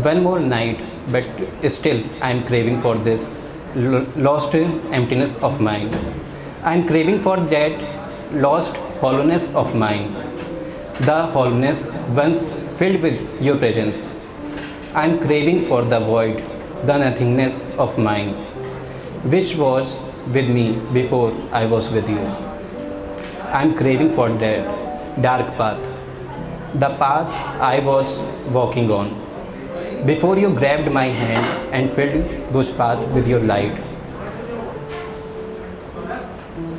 one more night, but still I am craving for this lost emptiness of mine. I am craving for that lost hollowness of mine, the hollowness once filled with your presence. I am craving for the void, the nothingness of mine, which was with me before I was with you. I am craving for that dark path, the path I was walking on, before you grabbed my hand and filled those paths with your light.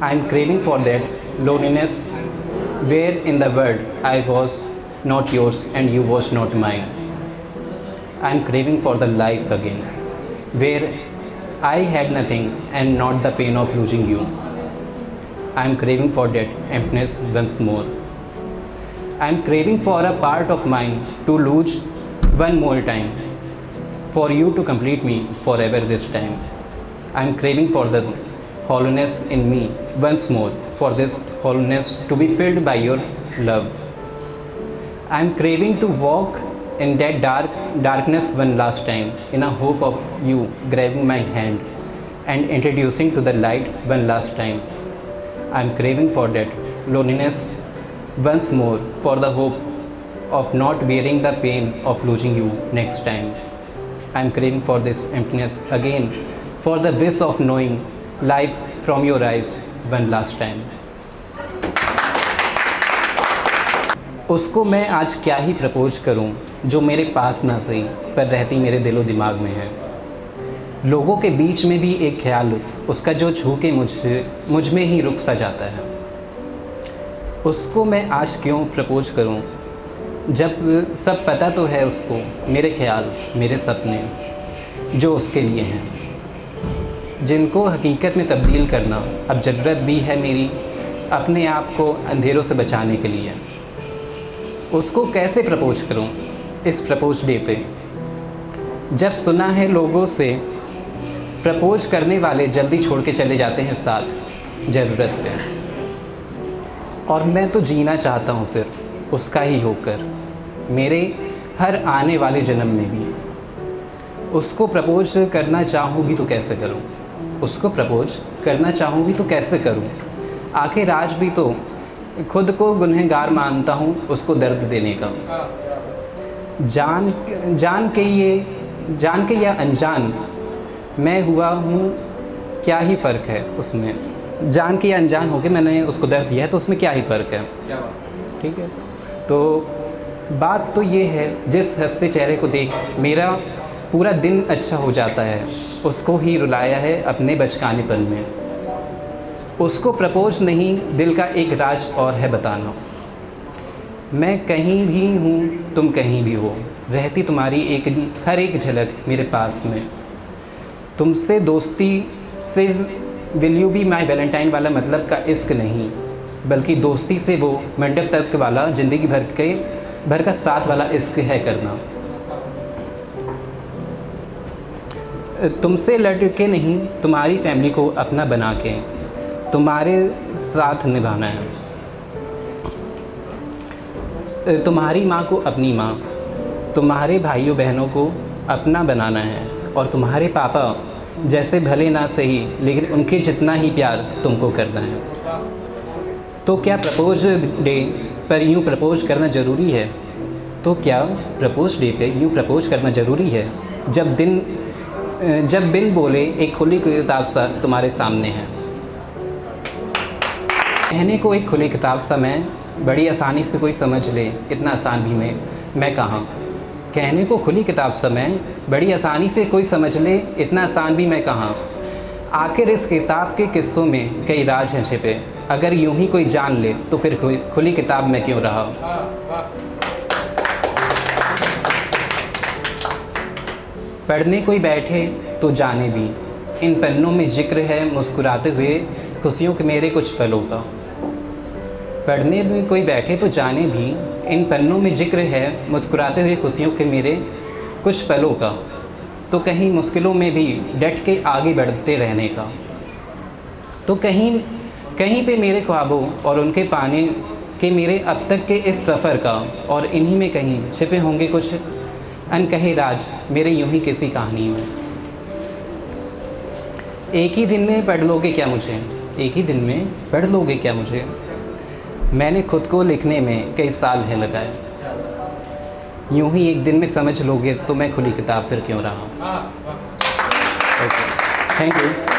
I am craving for that loneliness where in the world I was not yours and you was not mine. I am craving for the life again, where I had nothing and not the pain of losing you. I am craving for that emptiness once more. I am craving for a part of mine to lose one more time, for you to complete me forever this time. I am craving for the hollowness in me once more, for this hollowness to be filled by your love. I am craving to walk in that darkness one last time, in a hope of you grabbing my hand and introducing to the light one last time. I am craving for that loneliness once more, for the hope of not bearing the pain of losing you next time. I am craving for this emptiness again, for the wish of knowing life from your eyes one last time. उसको मैं आज क्या ही propose करूं जो मेरे पास ना सही पर रहती मेरे दिलो दिमाग में है। लोगों के बीच में भी एक ख्याल उसका जो छू के मुझ में ही रुक सा जाता है। उसको मैं आज क्यों प्रपोज करूं जब सब पता तो है उसको, मेरे ख्याल मेरे सपने जो उसके लिए हैं, जिनको हकीकत में तब्दील करना अब ज़रूरत भी है मेरी अपने आप को अंधेरों से बचाने के लिए। उसको कैसे प्रपोज करूं इस प्रपोज डे पे, जब सुना है लोगों से प्रपोज करने वाले जल्दी छोड़ के चले जाते हैं साथ ज़रूरत पे, और मैं तो जीना चाहता हूँ सिर्फ उसका ही होकर मेरे हर आने वाले जन्म में भी। उसको प्रपोज करना चाहूँ भी तो कैसे करूँ, उसको प्रपोज करना चाहूँ भी तो कैसे करूँ, आखिर आज भी तो खुद को गुनहगार मानता हूँ उसको दर्द देने का। जान के या अनजान मैं हुआ हूँ, क्या ही फ़र्क है उसमें। जान के या अनजान होकर मैंने उसको दर्द दिया है तो उसमें क्या ही फ़र्क है। ठीक है, तो बात तो ये है जिस हंसते चेहरे को देख मेरा पूरा दिन अच्छा हो जाता है, उसको ही रुलाया है अपने बचकानेपन में। उसको प्रपोज नहीं दिल का एक राज और है बताना, मैं कहीं भी हूँ तुम कहीं भी हो, रहती तुम्हारी हर एक झलक मेरे पास में। तुमसे दोस्ती से will you be my Valentine वाला मतलब का इश्क नहीं, बल्कि दोस्ती से वो मंडप तक वाला ज़िंदगी भर का साथ वाला इश्क है करना। तुमसे लड़ के नहीं तुम्हारी फैमिली को अपना बना के तुम्हारे साथ निभाना है। तुम्हारी माँ को अपनी माँ, तुम्हारे भाइयों बहनों को अपना बनाना है, और तुम्हारे पापा जैसे भले ना सही लेकिन उनके जितना ही प्यार तुमको करना है। तो क्या प्रपोज डे पर यूँ प्रपोज करना ज़रूरी है? तो क्या प्रपोज डे पे यूँ प्रपोज करना ज़रूरी है जब बिन बोले एक खुली किताब सा तुम्हारे सामने है। कहने को एक खुली किताब सा मैं बड़ी आसानी से कोई समझ ले, इतना आसान भी मैं कहाँ। कहने को खुली किताब सा मैं बड़ी आसानी से कोई समझ ले, इतना आसान भी मैं कहाँ। आखिर इस किताब के किस्सों में कई राज हैं छिपे, अगर यूं ही कोई जान ले तो फिर खुली किताब में क्यों रहा। पढ़ने कोई बैठे तो जाने भी, इन पन्नों में जिक्र है मुस्कुराते हुए खुशियों के मेरे कुछ पलों का। पढ़ने में कोई बैठे तो जाने भी, इन पन्नों में जिक्र है मुस्कुराते हुए खुशियों के मेरे कुछ पलों का। तो कहीं मुश्किलों में भी डट के आगे बढ़ते रहने का। तो कहीं पे मेरे ख्वाबों और उनके पाने के मेरे अब तक के इस सफ़र का, और इन्हीं में कहीं छिपे होंगे कुछ अनकहे राज मेरे यूं ही किसी कहानी में। एक ही दिन में पढ़ लोगे क्या मुझे, एक ही दिन में पढ़ लोगे क्या मुझे। मैंने खुद को लिखने में कई साल है लगाए, यूं ही एक दिन में समझ लोगे तो मैं खुली किताब फिर क्यों रहा। Okay, thank you.